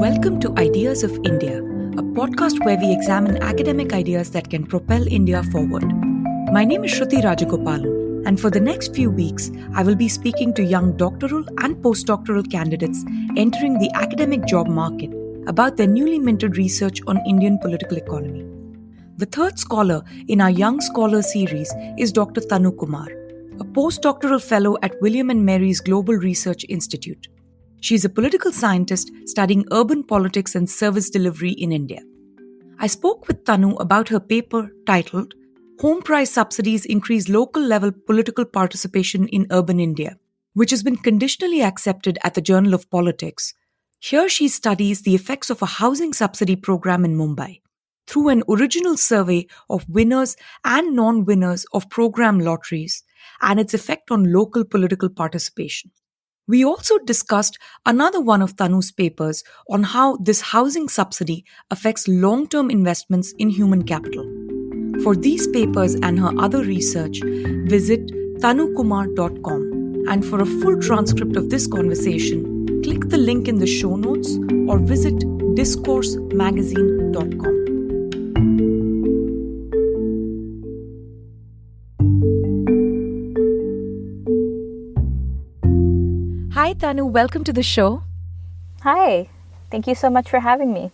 Welcome to Ideas of India, a podcast where we examine academic ideas that can propel India forward. My name is Shruti Rajagopalan, and for the next few weeks, I will be speaking to young doctoral and postdoctoral candidates entering the academic job market about their newly minted research on Indian political economy. The third scholar in our Young Scholar series is Dr. Tanu Kumar, a postdoctoral fellow at William and Mary's Global Research Institute. She is a political scientist studying urban politics and service delivery in India. I spoke with Tanu about her paper titled Home Price Subsidies Increase Local Level Political Participation in Urban India, which has been conditionally accepted at the Journal of Politics. Here she studies the effects of a housing subsidy program in Mumbai through an original survey of winners and non-winners of program lotteries and its effect on local political participation. We also discussed another one of Tanu's papers on how this housing subsidy affects long-term investments in human capital. For these papers and her other research, visit tanukumar.com. And for a full transcript of this conversation, click the link in the show notes or visit discoursemagazine.com. Hi, Tanu. Welcome to the show. Hi. Thank you so much for having me.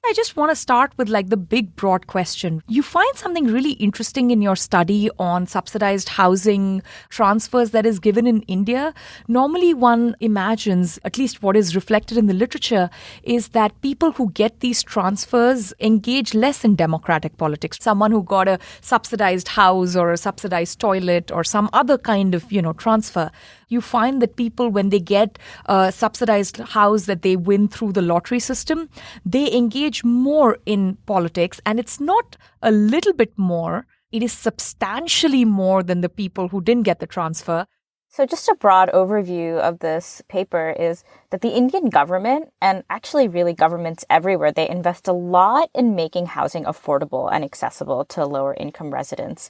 I just want to start with the big broad question. You find something really interesting in your study on subsidized housing transfers that is given in India. Normally one imagines, at least what is reflected in the literature, is that people who get these transfers engage less in democratic politics. Someone who got a subsidized house or a subsidized toilet or some other kind of, transfer. You find that people, when they get a subsidized house that they win through the lottery system, they engage more in politics. And it's not a little bit more, it is substantially more than the people who didn't get the transfer. So just a broad overview of this paper is that the Indian government, and actually really governments everywhere, they invest a lot in making housing affordable and accessible to lower income residents.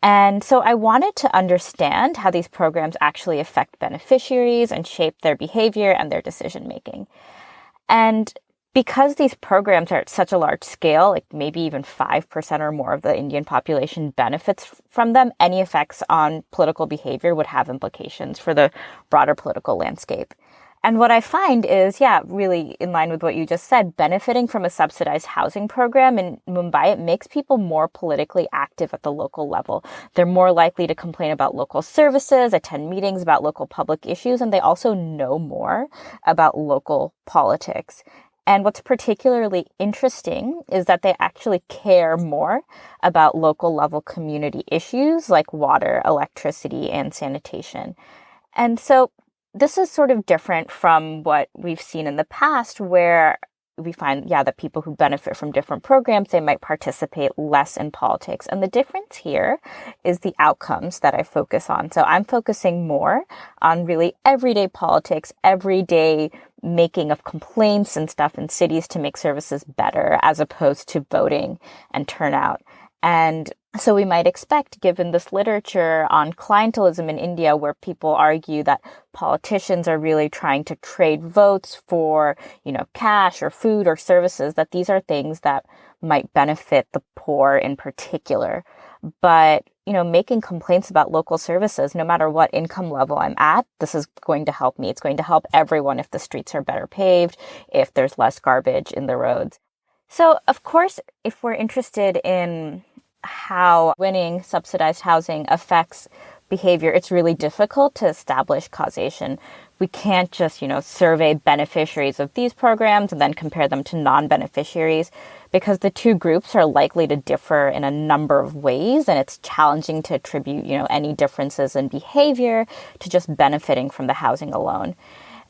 And so I wanted to understand how these programs actually affect beneficiaries and shape their behavior and their decision making. And because these programs are at such a large scale, maybe even 5% or more of the Indian population benefits from them, any effects on political behavior would have implications for the broader political landscape. And what I find is, really in line with what you just said, benefiting from a subsidized housing program in Mumbai, it makes people more politically active at the local level. They're more likely to complain about local services, attend meetings about local public issues, and they also know more about local politics. And what's particularly interesting is that they actually care more about local level community issues like water, electricity, and sanitation. And so this is sort of different from what we've seen in the past, where we find, that people who benefit from different programs, they might participate less in politics. And the difference here is the outcomes that I focus on. So I'm focusing more on really everyday politics, everyday making of complaints and stuff in cities to make services better, as opposed to voting and turnout. And so we might expect, given this literature on clientelism in India, where people argue that politicians are really trying to trade votes for, cash or food or services, that these are things that might benefit the poor in particular. But, making complaints about local services, no matter what income level I'm at, this is going to help me. It's going to help everyone if the streets are better paved, if there's less garbage in the roads. So, of course, if we're interested in how winning subsidized housing affects behavior, it's really difficult to establish causation. We can't just, survey beneficiaries of these programs and then compare them to non-beneficiaries, because the two groups are likely to differ in a number of ways, and it's challenging to attribute, any differences in behavior to just benefiting from the housing alone.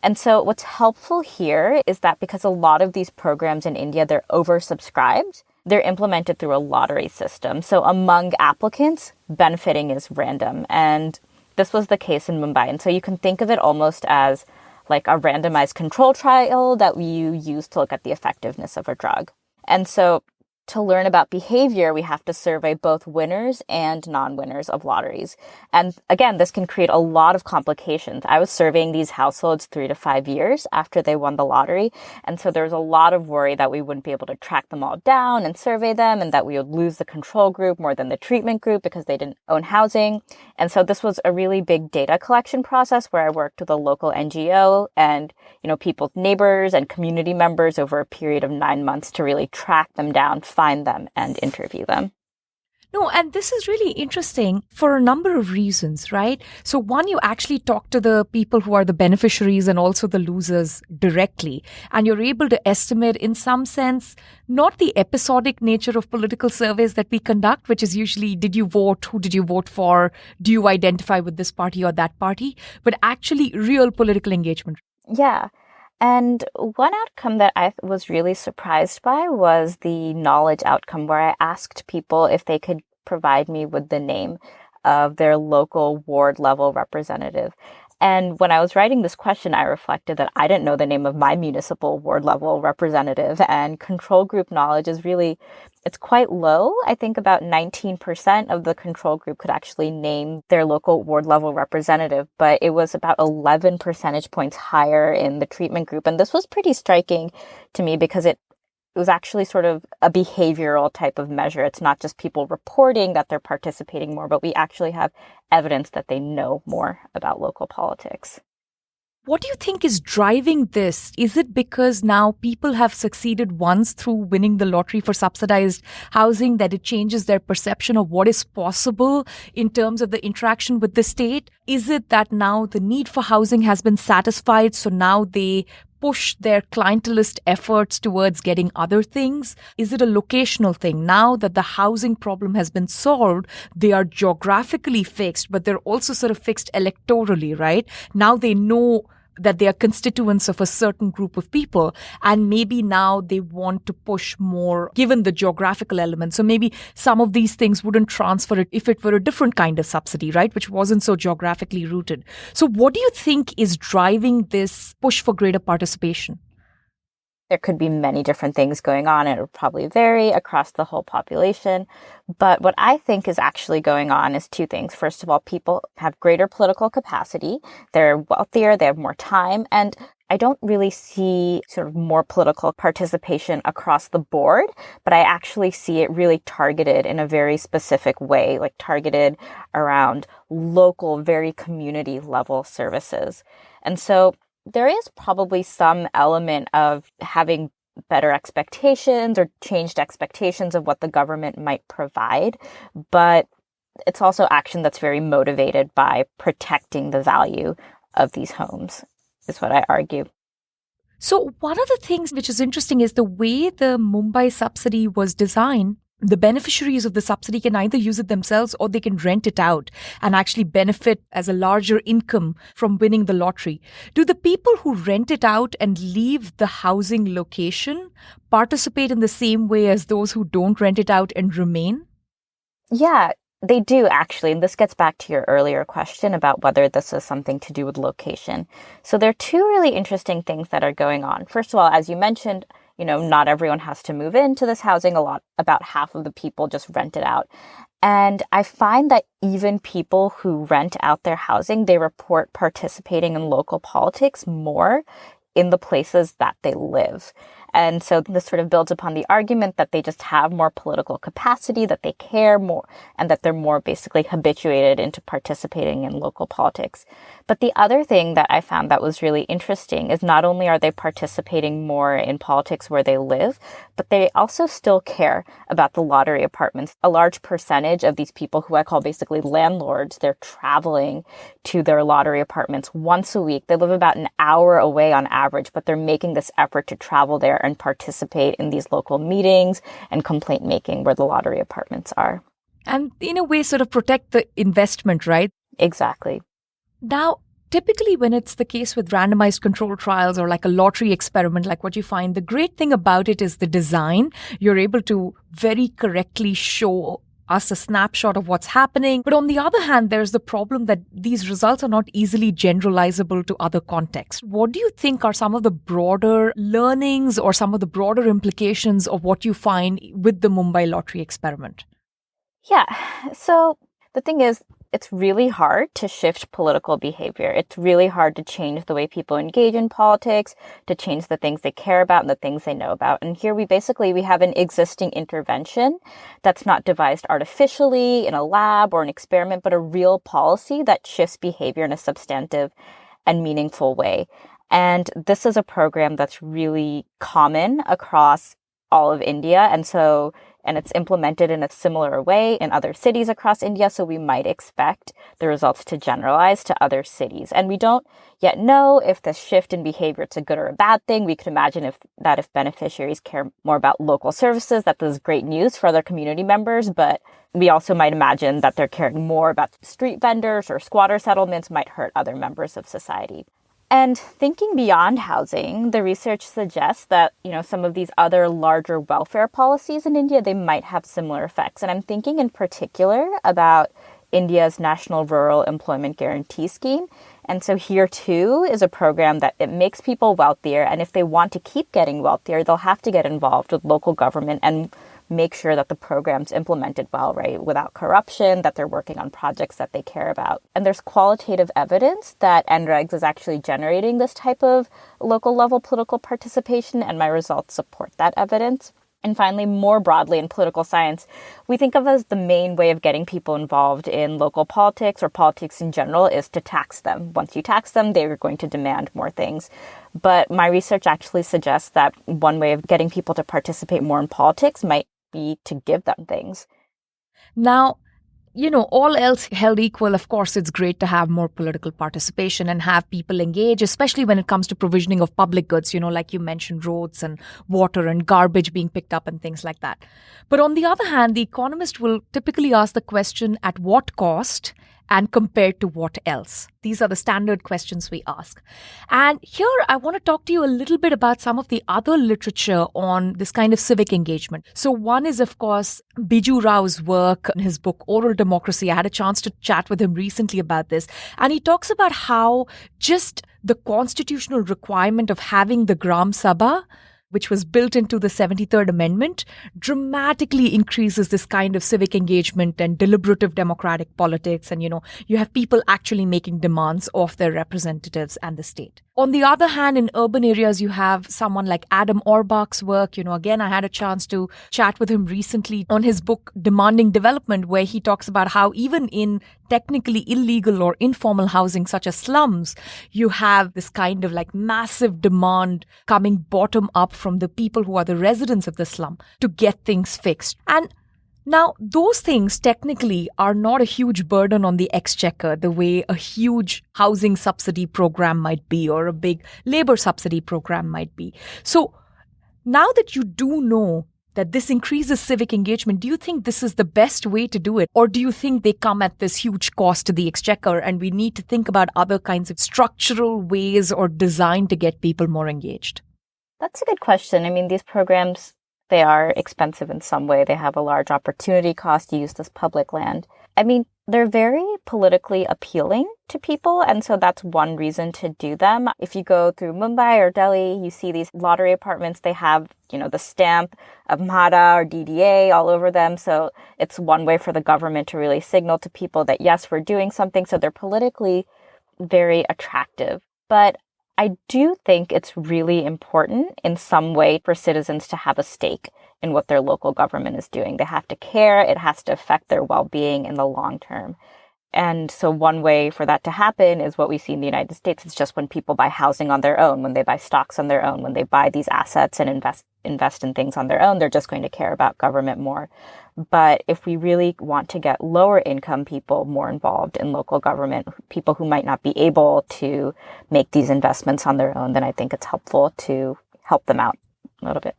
And so what's helpful here is that because a lot of these programs in India, they're oversubscribed, they're implemented through a lottery system. So among applicants, benefiting is random. And this was the case in Mumbai. And so you can think of it almost as like a randomized control trial that you use to look at the effectiveness of a drug. And so to learn about behavior, we have to survey both winners and non-winners of lotteries. And again, this can create a lot of complications. I was surveying these households 3 to 5 years after they won the lottery. And so there was a lot of worry that we wouldn't be able to track them all down and survey them, and that we would lose the control group more than the treatment group because they didn't own housing. And so this was a really big data collection process where I worked with a local NGO and, people's neighbors and community members over a period of 9 months to really track them down, find them, and interview them. No, and this is really interesting for a number of reasons, right? So one, you actually talk to the people who are the beneficiaries and also the losers directly, and you're able to estimate in some sense, not the episodic nature of political surveys that we conduct, which is usually, did you vote? Who did you vote for? Do you identify with this party or that party? But actually real political engagement. Yeah. And one outcome that I was really surprised by was the knowledge outcome, where I asked people if they could provide me with the name of their local ward level representative. And when I was writing this question, I reflected that I didn't know the name of my municipal ward level representative, and control group knowledge is it's quite low. I think about 19% of the control group could actually name their local ward level representative, but it was about 11 percentage points higher in the treatment group. And this was pretty striking to me because it was actually sort of a behavioral type of measure. It's not just people reporting that they're participating more, but we actually have evidence that they know more about local politics. What do you think is driving this? Is it because now people have succeeded once through winning the lottery for subsidized housing that it changes their perception of what is possible in terms of the interaction with the state? Is it that now the need for housing has been satisfied, so now they push their clientelist efforts towards getting other things? Is it a locational thing? Now that the housing problem has been solved, they are geographically fixed, but they're also sort of fixed electorally, right? Now they know that they are constituents of a certain group of people, and maybe now they want to push more given the geographical element. So maybe some of these things wouldn't transfer it if it were a different kind of subsidy, right, which wasn't so geographically rooted. So what do you think is driving this push for greater participation? There could be many different things going on. It would probably vary across the whole population. But what I think is actually going on is two things. First of all, people have greater political capacity. They're wealthier. They have more time. And I don't really see sort of more political participation across the board, but I actually see it really targeted in a very specific way, like targeted around local, very community level services. And so there is probably some element of having better expectations or changed expectations of what the government might provide, but it's also action that's very motivated by protecting the value of these homes, is what I argue. So one of the things which is interesting is the way the Mumbai subsidy was designed. The beneficiaries of the subsidy can either use it themselves or they can rent it out and actually benefit as a larger income from winning the lottery. Do the people who rent it out and leave the housing location participate in the same way as those who don't rent it out and remain? Yeah, they do actually. And this gets back to your earlier question about whether this is something to do with location. So there are two really interesting things that are going on. First of all, as you mentioned, not everyone has to move into this housing. About half of the people just rent it out. And I find that even people who rent out their housing, they report participating in local politics more in the places that they live. And so this sort of builds upon the argument that they just have more political capacity, that they care more, and that they're more basically habituated into participating in local politics. But the other thing that I found that was really interesting is not only are they participating more in politics where they live, but they also still care about the lottery apartments. A large percentage of these people, who I call basically landlords, they're traveling to their lottery apartments once a week. They live about an hour away on average, but they're making this effort to travel there and participate in these local meetings and complaint making where the lottery apartments are. And in a way, sort of protect the investment, right? Exactly. Now, typically when it's the case with randomized control trials or like a lottery experiment, like what you find, the great thing about it is the design. You're able to very correctly show us a snapshot of what's happening. But on the other hand, there's the problem that these results are not easily generalizable to other contexts. What do you think are some of the broader learnings or some of the broader implications of what you find with the Mumbai lottery experiment? Yeah. So the thing is, it's really hard to shift political behavior. It's really hard to change the way people engage in politics, to change the things they care about and the things they know about. And here we have an existing intervention that's not devised artificially in a lab or an experiment, but a real policy that shifts behavior in a substantive and meaningful way. And this is a program that's really common across all of India. And it's implemented in a similar way in other cities across India. So we might expect the results to generalize to other cities. And we don't yet know if the shift in behavior is a good or a bad thing. We could imagine if beneficiaries care more about local services, that is great news for other community members. But we also might imagine that they're caring more about street vendors or squatter settlements might hurt other members of society. And thinking beyond housing, the research suggests that, some of these other larger welfare policies in India, they might have similar effects. And I'm thinking in particular about India's National Rural Employment Guarantee Scheme. And so here too is a program that it makes people wealthier. And if they want to keep getting wealthier, they'll have to get involved with local government and make sure that the program's implemented well, right? Without corruption, that they're working on projects that they care about. And there's qualitative evidence that NREGs is actually generating this type of local level political participation, and my results support that evidence. And finally, more broadly in political science, we think of as the main way of getting people involved in local politics or politics in general is to tax them. Once you tax them, they're going to demand more things. But my research actually suggests that one way of getting people to participate more in politics might be to give them things. Now, all else held equal, of course, it's great to have more political participation and have people engage, especially when it comes to provisioning of public goods, like you mentioned, roads and water and garbage being picked up and things like that. But on the other hand, the economist will typically ask the question, at what cost and compared to what else? These are the standard questions we ask. And here I want to talk to you a little bit about some of the other literature on this kind of civic engagement. So one is, of course, Biju Rao's work in his book, Oral Democracy. I had a chance to chat with him recently about this. And he talks about how just the constitutional requirement of having the Gram Sabha, which was built into the 73rd Amendment, dramatically increases this kind of civic engagement and deliberative democratic politics. And, you have people actually making demands of their representatives and the state. On the other hand, in urban areas, you have someone like Adam Orbach's work. Again, I had a chance to chat with him recently on his book, Demanding Development, where he talks about how even in technically illegal or informal housing, such as slums, you have this kind of massive demand coming bottom up from the people who are the residents of the slum to get things fixed. And now, those things technically are not a huge burden on the exchequer the way a huge housing subsidy program might be or a big labor subsidy program might be. So now that you do know that this increases civic engagement, do you think this is the best way to do it? Or do you think they come at this huge cost to the exchequer and we need to think about other kinds of structural ways or design to get people more engaged? That's a good question. I mean, these programs, they are expensive in some way. They have a large opportunity cost to use this public land. I mean, they're very politically appealing to people. And so that's one reason to do them. If you go through Mumbai or Delhi, you see these lottery apartments. They have, the stamp of MHADA or DDA all over them. So it's one way for the government to really signal to people that, yes, we're doing something. So they're politically very attractive. But I do think it's really important in some way for citizens to have a stake in what their local government is doing. They have to care. It has to affect their well-being in the long term. And so one way for that to happen is what we see in the United States. It's just when people buy housing on their own, when they buy stocks on their own, when they buy these assets and invest in things on their own, they're just going to care about government more. But if we really want to get lower income people more involved in local government, people who might not be able to make these investments on their own, then I think it's helpful to help them out a little bit.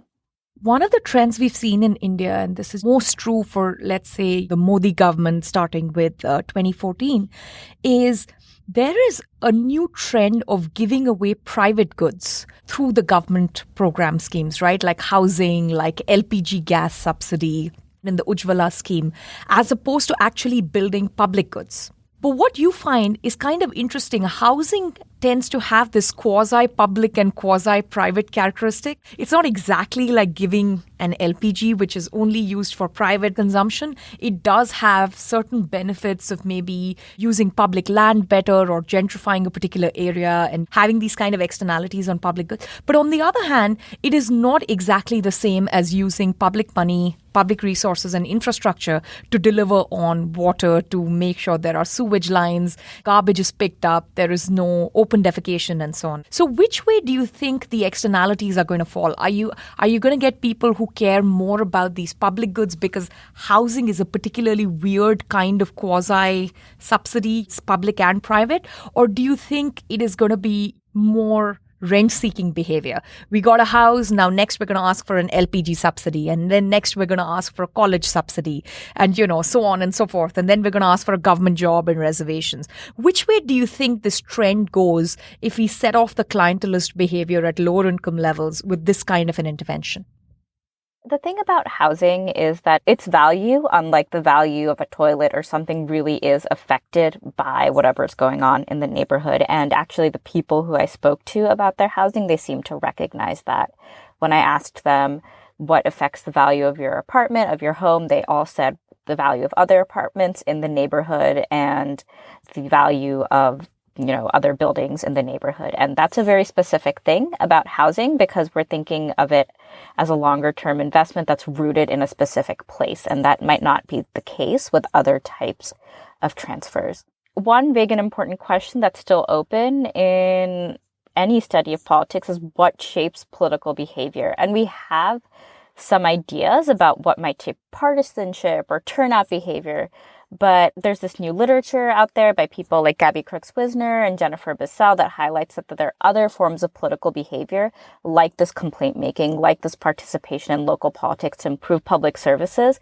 One of the trends we've seen in India, and this is most true for, let's say, the Modi government starting with 2014, is there is a new trend of giving away private goods through the government program schemes, right? Like housing, like LPG gas subsidy, in the Ujjwala scheme, as opposed to actually building public goods. But what you find is kind of interesting. Housing tends to have this quasi-public and quasi-private characteristic. It's not exactly like giving an LPG, which is only used for private consumption. It does have certain benefits of maybe using public land better or gentrifying a particular area and having these kind of externalities on public goods. But on the other hand, it is not exactly the same as using public money, public resources and infrastructure to deliver on water, to make sure there are sewage lines, garbage is picked up, there is no open defecation and so on. So which way do you think the externalities are going to fall? Are you going to get people who care more about these public goods because housing is a particularly weird kind of quasi-subsidy, it's public and private? Or do you think it is going to be more rent-seeking behavior? We got a house, now next we're going to ask for an LPG subsidy, and then next we're going to ask for a college subsidy, and so on and so forth, and then we're going to ask for a government job and reservations. Which way do you think this trend goes if we set off the clientelist behavior at lower income levels with this kind of an intervention? The thing about housing is that its value, unlike the value of a toilet or something, really is affected by whatever's going on in the neighborhood. And actually, the people who I spoke to about their housing, they seem to recognize that. When I asked them what affects the value of your apartment, of your home, they all said the value of other apartments in the neighborhood and the value of other buildings in the neighborhood. And that's a very specific thing about housing because we're thinking of it as a longer term investment that's rooted in a specific place. And that might not be the case with other types of transfers. One big and important question that's still open in any study of politics is what shapes political behavior. And we have some ideas about what might shape partisanship or turnout behavior. But there's this new literature out there by people like Gabby Crooks-Wisner and Jennifer Bissell that highlights that there are other forms of political behavior, like this complaint making, like this participation in local politics to improve public services.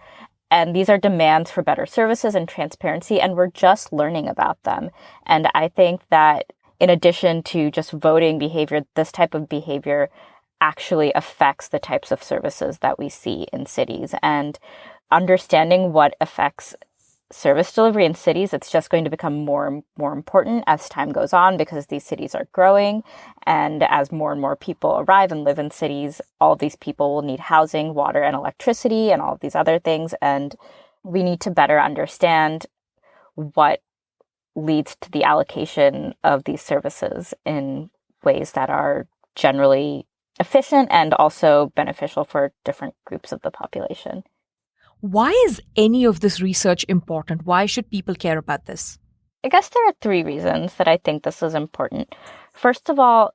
And these are demands for better services and transparency, and we're just learning about them. And I think that in addition to just voting behavior, this type of behavior actually affects the types of services that we see in cities. And understanding what affects service delivery in cities, it's just going to become more and more important as time goes on because these cities are growing. And as more and more people arrive and live in cities, all these people will need housing, water, and electricity, and all of these other things. And we need to better understand what leads to the allocation of these services in ways that are generally efficient and also beneficial for different groups of the population. Why is any of this research important? Why should people care about this? I guess there are three reasons that I think this is important. First of all,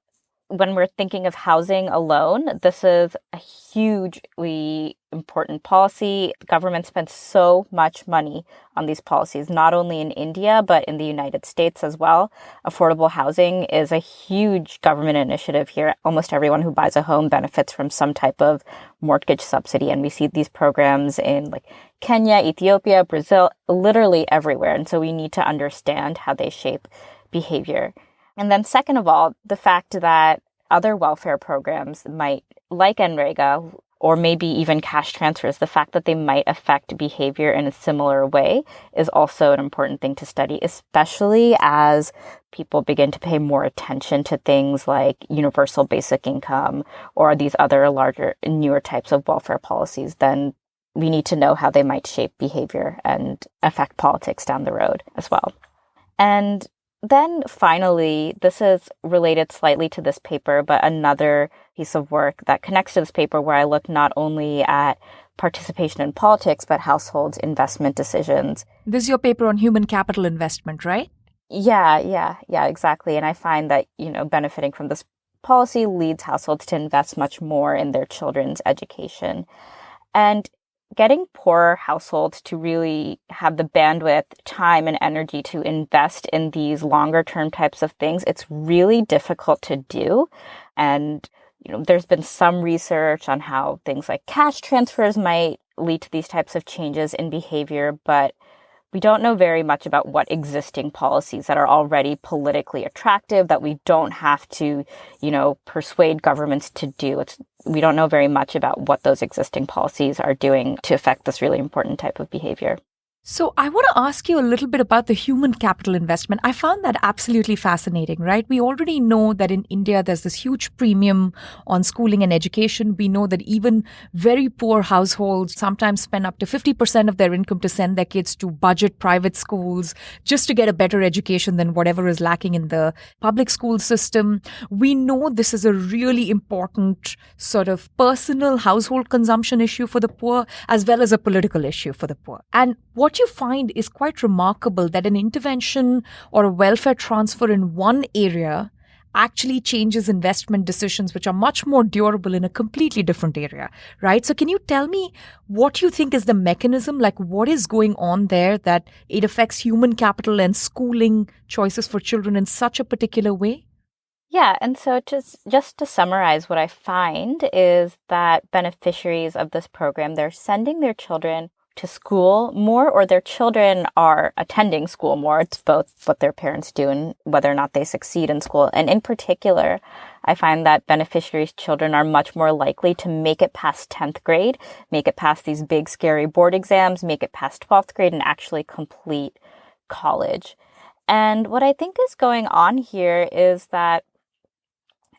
when we're thinking of housing alone, this is a hugely important policy. The government spends so much money on these policies, not only in India, but in the United States as well. Affordable housing is a huge government initiative here. Almost everyone who buys a home benefits from some type of mortgage subsidy. And we see these programs in Kenya, Ethiopia, Brazil, literally everywhere. And so we need to understand how they shape behavior. And then second of all, the fact that other welfare programs might, like NREGA, or maybe even cash transfers, the fact that they might affect behavior in a similar way is also an important thing to study, especially as people begin to pay more attention to things like universal basic income or these other larger, newer types of welfare policies. Then we need to know how they might shape behavior and affect politics down the road as well. And then finally, this is related slightly to this paper, but another piece of work that connects to this paper where I look not only at participation in politics, but households' investment decisions. This is your paper on human capital investment, right? Yeah, exactly. And I find that, benefiting from this policy leads households to invest much more in their children's education. And getting poorer households to really have the bandwidth, time, and energy to invest in these longer term types of things, it's really difficult to do. And, there's been some research on how things like cash transfers might lead to these types of changes in behavior, but we don't know very much about what existing policies that are already politically attractive that we don't have to, persuade governments to do. We don't know very much about what those existing policies are doing to affect this really important type of behavior. So I want to ask you a little bit about the human capital investment. I found that absolutely fascinating, right? We already know that in India, there's this huge premium on schooling and education. We know that even very poor households sometimes spend up to 50% of their income to send their kids to budget private schools just to get a better education than whatever is lacking in the public school system. We know this is a really important sort of personal household consumption issue for the poor, as well as a political issue for the poor. And what you find is quite remarkable that an intervention or a welfare transfer in one area actually changes investment decisions, which are much more durable in a completely different area, right? So can you tell me what you think is the mechanism, like what is going on there that it affects human capital and schooling choices for children in such a particular way? Yeah, and so just to summarize, what I find is that beneficiaries of this program, they're sending their children to school more, or their children are attending school more. It's both what their parents do and whether or not they succeed in school. And in particular, I find that beneficiaries' children are much more likely to make it past 10th grade, make it past these big, scary board exams, make it past 12th grade, and actually complete college. And what I think is going on here is that,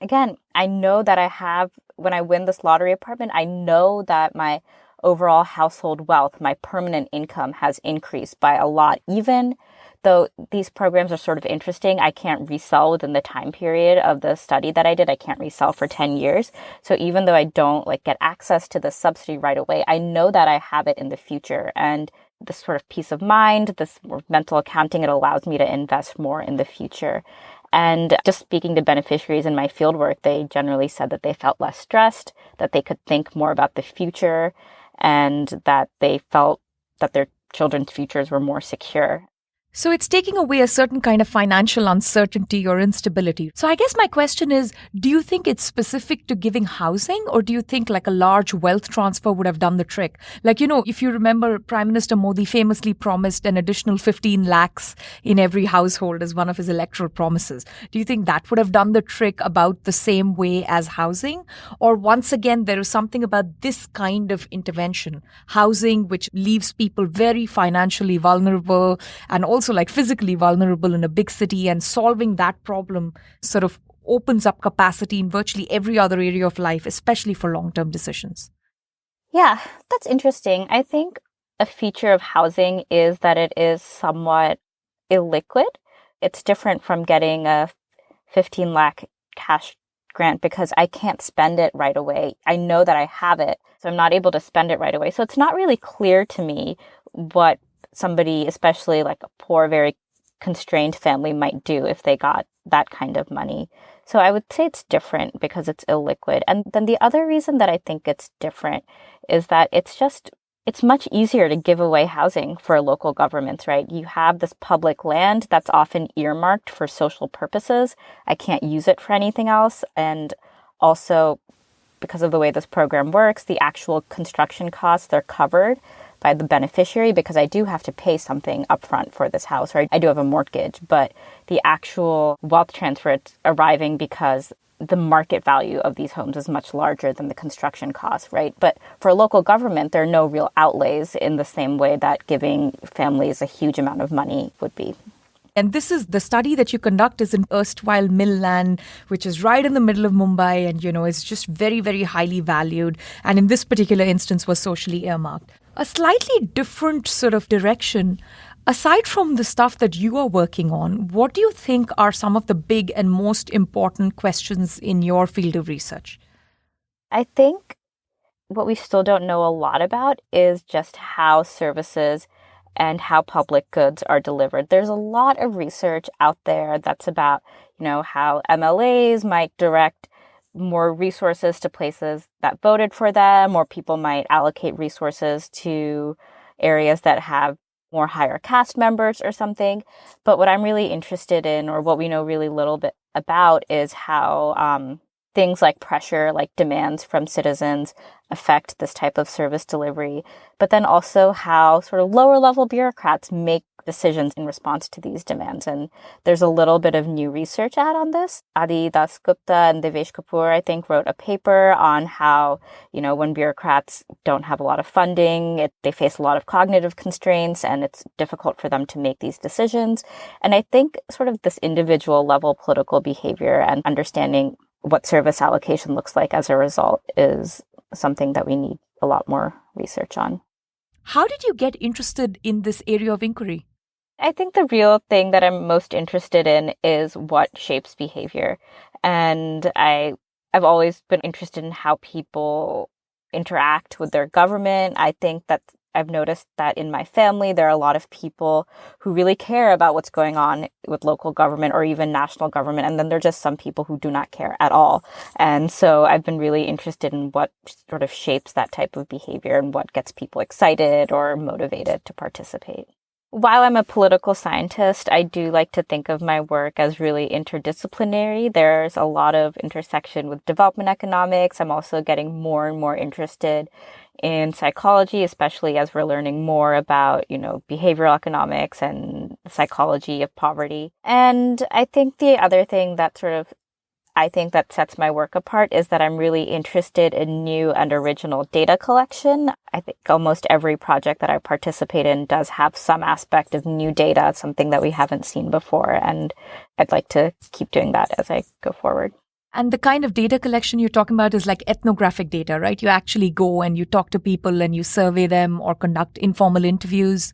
again, I know that when I win this lottery apartment, I know that my overall household wealth, my permanent income has increased by a lot. Even though these programs are sort of interesting, I can't resell within the time period of the study that I did. I can't resell for 10 years. So even though I don't get access to the subsidy right away, I know that I have it in the future. And this sort of peace of mind, this mental accounting, it allows me to invest more in the future. And just speaking to beneficiaries in my fieldwork, they generally said that they felt less stressed, that they could think more about the future, and that they felt that their children's futures were more secure. So it's taking away a certain kind of financial uncertainty or instability. So I guess my question is, do you think it's specific to giving housing, or do you think like a large wealth transfer would have done the trick? Like, if you remember, Prime Minister Modi famously promised an additional 15 lakhs in every household as one of his electoral promises. Do you think that would have done the trick about the same way as housing? Or once again, there is something about this kind of intervention, housing, which leaves people very financially vulnerable and also like physically vulnerable in a big city, and solving that problem sort of opens up capacity in virtually every other area of life, especially for long-term decisions. Yeah, that's interesting. I think a feature of housing is that it is somewhat illiquid. It's different from getting a 15 lakh cash grant because I can't spend it right away. I know that I have it, so I'm not able to spend it right away. So it's not really clear to me what somebody, especially like a poor, very constrained family, might do if they got that kind of money. So I would say it's different because it's illiquid. And then the other reason that I think it's different is that it's much easier to give away housing for local governments, right? You have this public land that's often earmarked for social purposes. I can't use it for anything else. And also, because of the way this program works, the actual construction costs, they're covered by the beneficiary because I do have to pay something upfront for this house, right? I do have a mortgage, but the actual wealth transfer, it's arriving because the market value of these homes is much larger than the construction cost, right? But for a local government, there are no real outlays in the same way that giving families a huge amount of money would be. And this is the study that you conduct is in erstwhile mill land, which is right in the middle of Mumbai and, is just very, very highly valued. And in this particular instance was socially earmarked. A slightly different sort of direction. Aside from the stuff that you are working on, what do you think are some of the big and most important questions in your field of research? I think what we still don't know a lot about is just how services and how public goods are delivered. There's a lot of research out there that's about, how MLAs might direct more resources to places that voted for them, or people might allocate resources to areas that have more higher caste members or something. But what I'm really interested in, or what we know really little bit about, is how things like pressure, like demands from citizens affect this type of service delivery, but then also how sort of lower level bureaucrats make decisions in response to these demands. And there's a little bit of new research out on this. Adi Dasgupta and Devesh Kapoor, I think, wrote a paper on how, when bureaucrats don't have a lot of funding, they face a lot of cognitive constraints and it's difficult for them to make these decisions. And I think sort of this individual level political behavior and understanding what service allocation looks like as a result is something that we need a lot more research on. How did you get interested in this area of inquiry? I think the real thing that I'm most interested in is what shapes behavior. And I've always been interested in how people interact with their government. I think that I've noticed that in my family, there are a lot of people who really care about what's going on with local government or even national government. And then there are just some people who do not care at all. And so I've been really interested in what sort of shapes that type of behavior and what gets people excited or motivated to participate. While I'm a political scientist, I do like to think of my work as really interdisciplinary. There's a lot of intersection with development economics. I'm also getting more and more interested in psychology, especially as we're learning more about, behavioral economics and psychology of poverty. And I think the other thing that sets my work apart is that I'm really interested in new and original data collection. I think almost every project that I participate in does have some aspect of new data, something that we haven't seen before. And I'd like to keep doing that as I go forward. And the kind of data collection you're talking about is like ethnographic data, right? You actually go and you talk to people and you survey them or conduct informal interviews.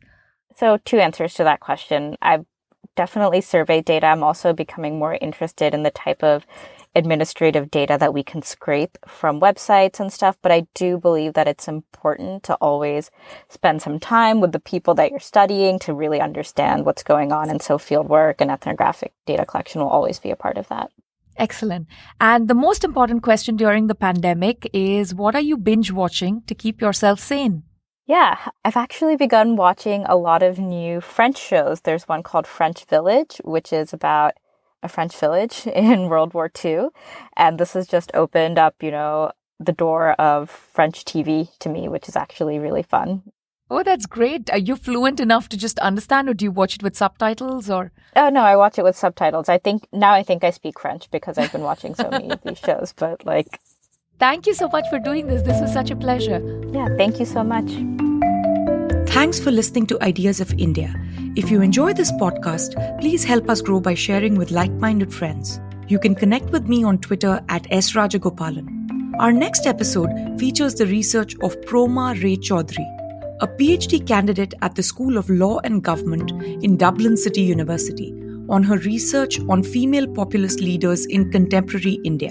So 2 answers to that question. I've definitely surveyed data. I'm also becoming more interested in the type of administrative data that we can scrape from websites and stuff. But I do believe that it's important to always spend some time with the people that you're studying to really understand what's going on. And so fieldwork and ethnographic data collection will always be a part of that. Excellent. And the most important question during the pandemic is, what are you binge watching to keep yourself sane? Yeah, I've actually begun watching a lot of new French shows. There's one called French Village, which is about a French village in World War II. And this has just opened up, the door of French TV to me, which is actually really fun. Oh, that's great. Are you fluent enough to just understand, or do you watch it with subtitles? Or? Oh, no, I watch it with subtitles. I think I speak French because I've been watching so many of these shows. But Thank you so much for doing this. This was such a pleasure. Yeah, thank you so much. Thanks for listening to Ideas of India. If you enjoy this podcast, please help us grow by sharing with like-minded friends. You can connect with me on Twitter at @srajagopalan. Our next episode features the research of Proma Ray Chaudhary, a PhD candidate at the School of Law and Government in Dublin City University, on her research on female populist leaders in contemporary India.